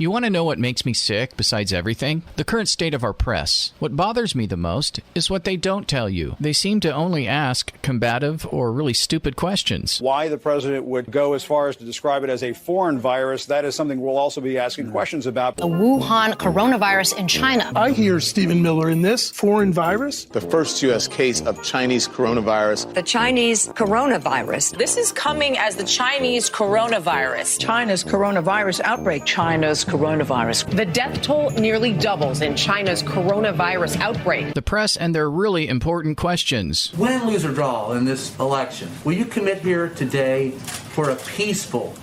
You want to know what makes me sick besides everything? The current state of our press. What bothers me the most is what they don't tell you. They seem to only ask combative or really stupid questions. Why the president would go as far as to describe it as a foreign virus, that is something we'll also be asking questions about. The Wuhan coronavirus in China. I hear Stephen Miller in this. Foreign virus? The first U.S. case of Chinese coronavirus. The Chinese coronavirus. This is coming as the Chinese coronavirus. China's coronavirus outbreak. China's coronavirus. The death toll nearly doubles in China's coronavirus outbreak. The press and their really important questions. Win, lose, or draw in this election, will you commit here today for a peaceful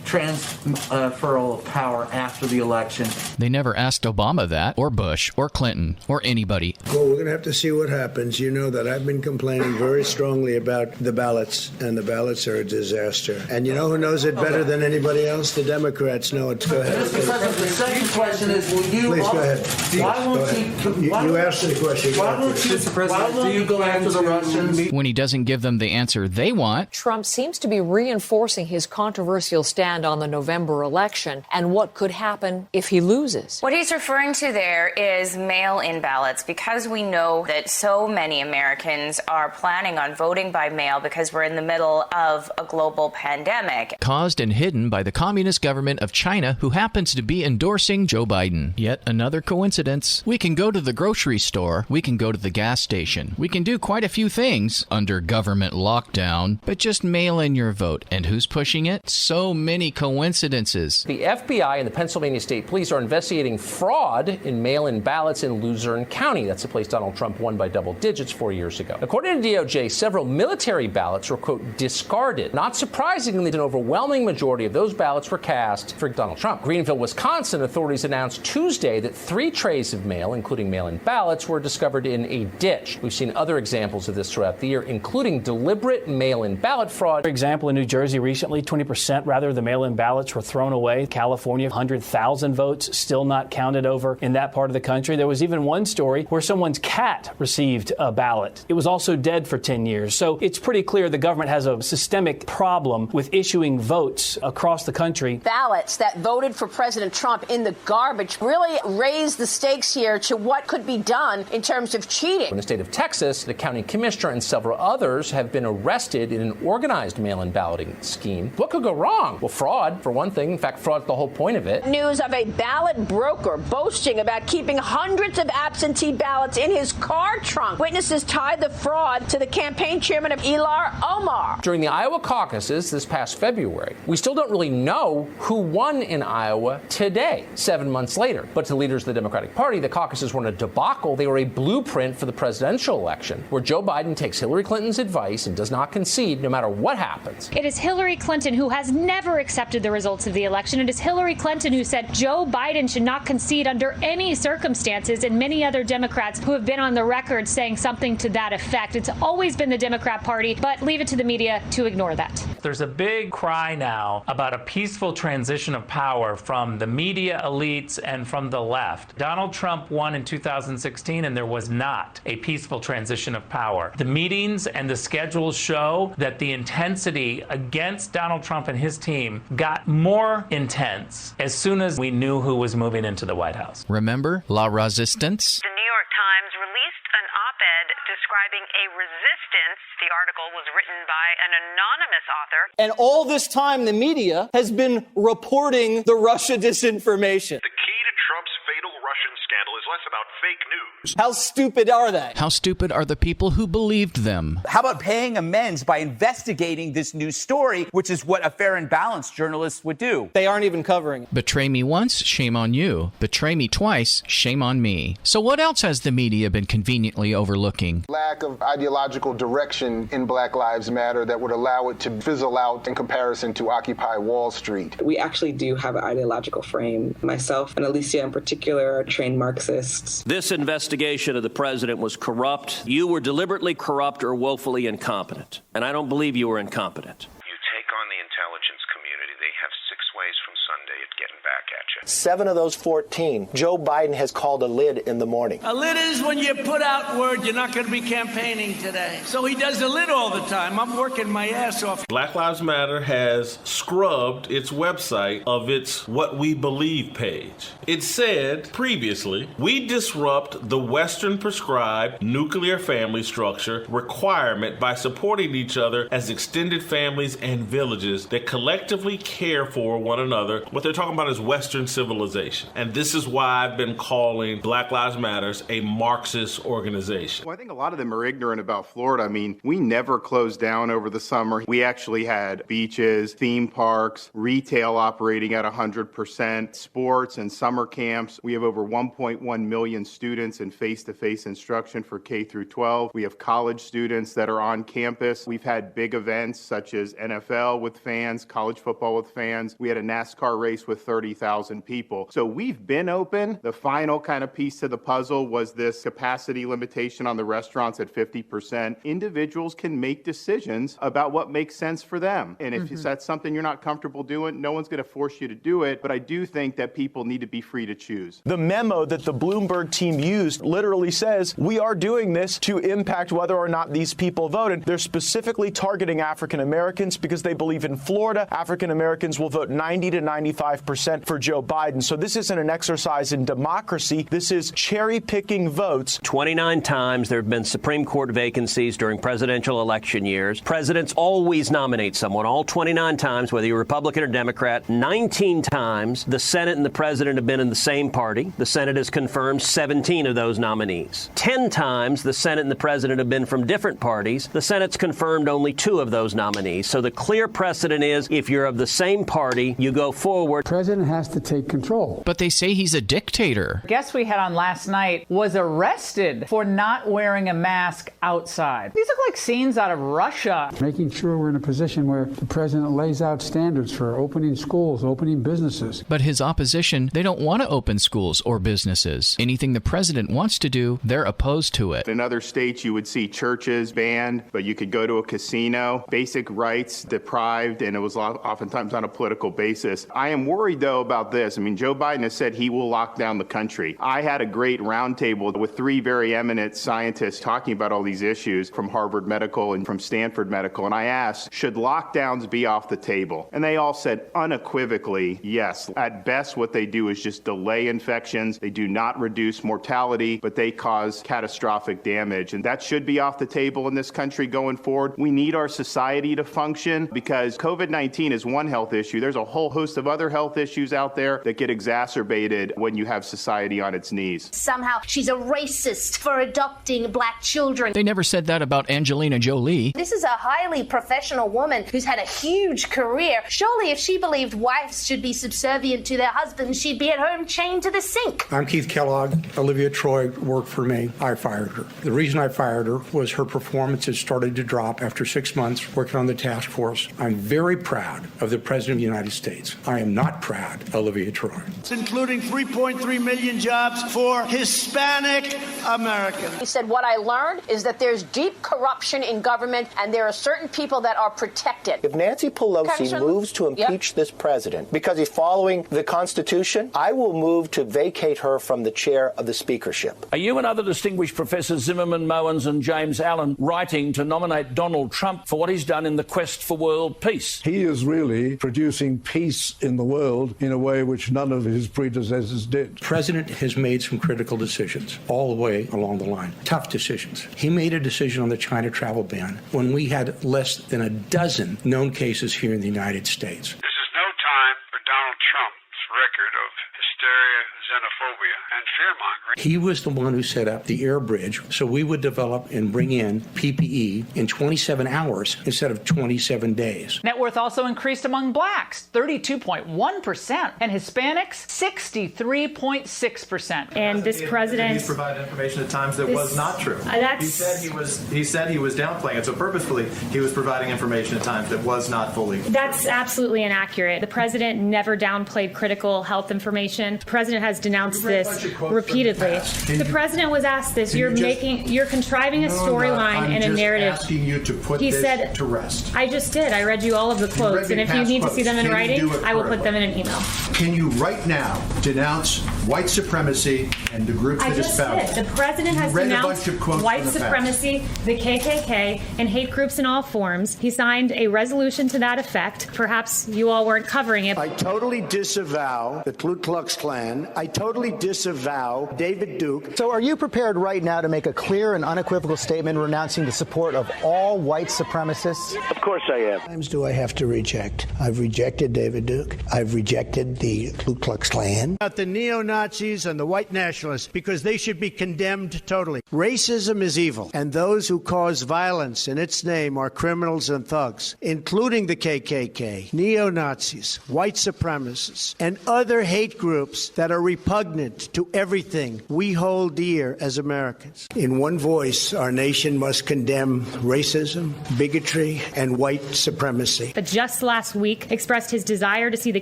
transferal of power after the election? They never asked Obama that, or Bush, or Clinton, or anybody. Well, we're going to have to see what happens. You know that I've been complaining very strongly about the ballots, and the ballots are a disaster. And you know who knows it better than anybody else? The Democrats know it. Go ahead. Mr. President, the second question is, will you... Please, go ahead. Why won't you asked the question. Why won't you go after the Russians? When he doesn't give them the answer they want. Trump seems to be reinforcing his controversial stand on the November election and what could happen if he loses. What he's referring to there is mail-in ballots, because we know that so many Americans are planning on voting by mail because we're in the middle of a global pandemic. Caused and hidden by the communist government of China, who happens to be endorsing Joe Biden. Yet another coincidence. We can go to the grocery store. We can go to the gas station. We can do quite a few things under government lockdown, but just mail in your vote. And who's pushing it? So many coincidences. The FBI and the Pennsylvania State Police are investigating fraud in mail-in ballots in Luzerne County. That's the place Donald Trump won by double digits 4 years ago. According to DOJ, several military ballots were, quote, discarded. Not surprisingly, an overwhelming majority of those ballots were cast for Donald Trump. Greenville, Wisconsin, authorities announced Tuesday that 3 trays of mail, including mail-in ballots, were discovered in a ditch. We've seen other examples of this throughout the year, including deliberate mail-in ballot fraud. For example, in New Jersey recently, 20% rather of the mail-in ballots were thrown away. California, 100,000 votes still not counted over in that part of the country. There was even one story where someone's cat received a ballot. It was also dead for 10 years. So it's pretty clear the government has a systemic problem with issuing votes across the country. Ballots that voted for President Trump in the garbage really raised the stakes here to what could be done in terms of cheating. In the state of Texas, the county commissioner and several others have been arrested in an organized mail-in balloting scheme. What could go wrong? Well, fraud, for one thing. In fact, fraud's the whole point of it. News of a ballot broker boasting about keeping hundreds of absentee ballots in his car trunk. Witnesses tied the fraud to the campaign chairman of Ilhan Omar. During the Iowa caucuses this past February, we still don't really know who won in Iowa today, 7 months later. But to leaders of the Democratic Party, the caucuses weren't a debacle. They were a blueprint for the presidential election, where Joe Biden takes Hillary Clinton's advice and does not concede no matter what happens. It is Hillary Clinton who has never accepted the results of the election. It is Hillary Clinton who said Joe Biden should not concede under any circumstances, and many other Democrats who have been on the record saying something to that effect. It's always been the Democrat Party, but leave it to the media to ignore that. There's a big cry now about a peaceful transition of power from the media elites and from the left. Donald Trump won in 2016, and there was not a peaceful transition of power. The meetings and the schedules show that the intensity against Donald Trump and his team got more intense as soon as we knew who was moving into the White House. Remember La Resistance? The New York Times released an op-ed describing a resistance. The article was written by an anonymous author. And all this time, the media has been reporting the Russia disinformation. The key to Trump's fatal Russian scandal is less about fake news. How stupid are they? How stupid are the people who believed them? How about paying amends by investigating this news story, which is what a fair and balanced journalist would do? They aren't even covering it. Betray me once, shame on you. Betray me twice, shame on me. So what else has the media been conveniently overlooking? Lack of ideological direction in Black Lives Matter that would allow it to fizzle out in comparison to Occupy Wall Street. We actually do have an ideological frame. Myself and Alicia in particular are trained Marxists. This investigation of the president was corrupt. You were deliberately corrupt or woefully incompetent. And I don't believe you were incompetent. You take on the intelligence community, they have 6 ways from Sunday at getting back at you. 7 of those 14, Joe Biden has called a lid in the morning. A lid is when you put out word you're not going to be campaigning today. So he does a lid all the time. I'm working my ass off. Black Lives Matter has scrubbed its website of its What We Believe page. It said previously, we disrupt the Western prescribed nuclear family structure requirement by supporting each other as extended families and villages that collectively care for one another. What they're talking about is Western civilization. And this is why I've been calling Black Lives Matter a Marxist organization. Well, I think a lot of them are ignorant about Florida. I mean, we never closed down over the summer. We actually had beaches, theme parks, retail operating at 100%, sports and summer camps. We have over 1.1 million students in face-to-face instruction for K through 12. We have college students that are on campus. We've had big events such as NFL with fans, college football with fans. We had a NASCAR race with 30,000 people. So we've been open. The final kind of piece to the puzzle was this capacity limitation on the restaurants at 50%. Individuals can make decisions about what makes sense for them. And if that's something you're not comfortable doing, no one's going to force you to do it. But I do think that people need to be free to choose. The memo that the Bloomberg team used literally says we are doing this to impact whether or not these people vote. And they're specifically targeting African Americans because they believe in Florida, African Americans will vote 90 to 95% for Joe Biden. So this isn't an exercise in democracy. This is cherry-picking votes. 29 times there have been Supreme Court vacancies during presidential election years. Presidents always nominate someone, all 29 times, whether you're Republican or Democrat. 19 times the Senate and the president have been in the same party. The Senate has confirmed 17 of those nominees. 10 times the Senate and the president have been from different parties. The Senate's confirmed only 2 of those nominees. So the clear precedent is if you're of the same party, you go forward. The president has to take control. But they say he's a dictator. Guest we had on last night was arrested for not wearing a mask outside. These look like scenes out of Russia. Making sure we're in a position where the president lays out standards for opening schools, opening businesses. But his opposition, they don't want to open schools or businesses. Anything the president wants to do, they're opposed to it. In other states, you would see churches banned, but you could go to a casino, basic rights deprived, and it was oftentimes on a political basis. I am worried, though, about this. I mean, Joe Biden has said he will lock down the country. I had a great roundtable with 3 very eminent scientists talking about all these issues from Harvard Medical and from Stanford Medical, and I asked, should lockdowns be off the table? And they all said unequivocally, yes. At best, what they do is just delay infections. They do not reduce mortality, but they cause catastrophic damage, and that should be off the table in this country going forward. We need our society to function because COVID-19 is one health issue. There's a whole host of other health issues out there that get exacerbated when you have society on its knees. Somehow she's a racist for adopting black children. They never said that about Angelina Jolie. This is a highly professional woman who's had a huge career. Surely if she believed wives should be subservient to their husbands, she'd be at home chained to the sink. I'm Keith Kellogg. Olivia Troy worked for me. I fired her. The reason I fired her was her performance had started to drop after 6 months working on the task force. I'm very proud of the President of the United States. I am not proud of Olivia Troy. It's including 3.3 million jobs for Hispanic Americans. He said, what I learned is that there's deep corruption in government and there are certain people that are protected. If Nancy Pelosi moves to impeach this president because he's following the Constitution, I will move to vacate her from the chair of the speakership. Are you and other distinguished professors Zimmerman, Mowens and James Allen writing to nominate Donald Trump for what he's done in the quest for world peace? He is really producing peace in the world in a way which none of his predecessors did. The president has made some critical decisions all the way along the line. Tough decisions. He made a decision on the China travel ban when we had less than a dozen known cases here in the United States. This is no time for Donald Trump's record of hysteria, xenophobia, and fear-mongering. He was the one who set up the air bridge so we would develop and bring in PPE in 27 hours instead of 27 days. Net worth also increased among blacks, 32.1%, and Hispanics, 63.6%. And this president... He's provided information at times that was not true. He said he was downplaying it, so purposefully he was providing information at times that was not fully true. That's absolutely inaccurate. The president never downplayed critical health information. The president has denounced this repeatedly. The president was asked this. You're contriving a storyline and a narrative. Asking you to put this to rest. I just did. I read you all of the quotes, and if you need to see them in writing, I will put them in an email. Can you right now denounce white supremacy and the groups that espouse it? The president has denounced white supremacy, the KKK, and hate groups in all forms. He signed a resolution to that effect. Perhaps you all weren't covering it. I totally disavow the Ku Klux Klan. I totally disavow David Duke. So are you prepared right now to make a clear and unequivocal statement renouncing the support of all white supremacists? Of course I am. How many times do I have to reject? I've rejected David Duke. I've rejected the Ku Klux Klan. About the neo-Nazis and the white nationalists, because they should be condemned totally. Racism is evil, and those who cause violence in its name are criminals and thugs, including the KKK, neo-Nazis, white supremacists, and other hate groups that are repugnant to everything we hold dear as Americans. In one voice, our nation must condemn racism, bigotry, and white supremacy. But just last week expressed his desire to see the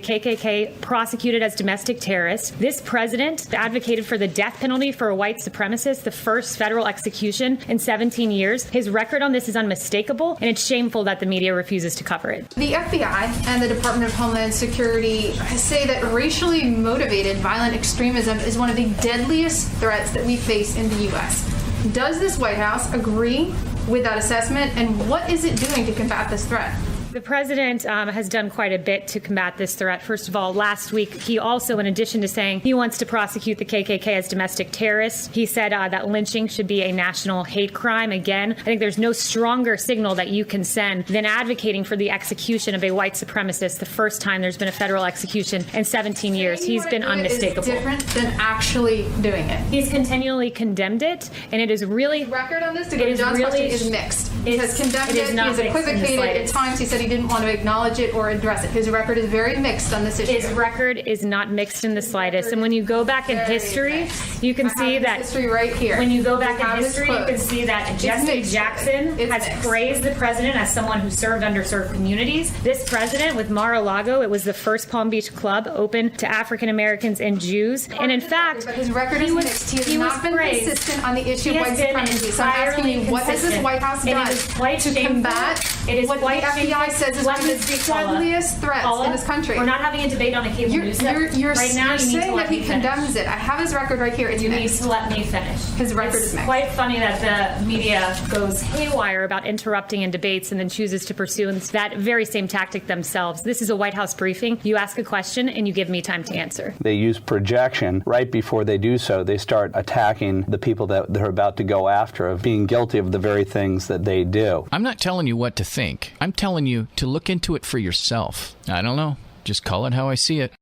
KKK prosecuted as domestic terrorists. This president advocated for the death penalty for a white supremacist, the first federal execution in 17 years. His record on this is unmistakable, and it's shameful that the media refuses to cover it. The FBI and the Department of Homeland Security say that racially motivated violent extremism is one of the deadliest threats that we face in the U.S. Does this White House agree with that assessment, and what is it doing to combat this threat? The president has done quite a bit to combat this threat. First of all, last week, he also, in addition to saying he wants to prosecute the KKK as domestic terrorists, he said that lynching should be a national hate crime. Again, I think there's no stronger signal that you can send than advocating for the execution of a white supremacist the first time there's been a federal execution in 17 years. He's been unmistakable. It's different than actually doing it. He's continually condemned it, and it is really... The record on this, to go to John's question, is mixed. He has condemned it. He has equivocated at times. He said he didn't want to acknowledge it or address it. His record is very mixed on this issue. His record is not mixed in the slightest. And when you go back in history, you can see that history right here. When you go back in history, you can see that Jesse Jackson has praised the president as someone who served underserved communities. This president with Mar-a-Lago, it was the first Palm Beach club open to African Americans and Jews. And in fact, but his record is mixed. He has not been consistent on the issue of white supremacy. So I'm asking you, what has this White House done to combat what the FBI says is one of the deadliest threats in this country? We're not having a debate on a cable news network. Right now, you need to let me finish. Condemns it. I have his record right here. It's you need to let me finish. His record is mixed. It's quite funny that the media goes haywire about interrupting in debates and then chooses to pursue that very same tactic themselves. This is a White House briefing. You ask a question and you give me time to answer. They use projection. Right before they do so, they start attacking the people that they're about to go after of being guilty of the very things that they do. I'm not telling you what to think. I'm telling you to look into it for yourself. I don't know. Just call it how I see it.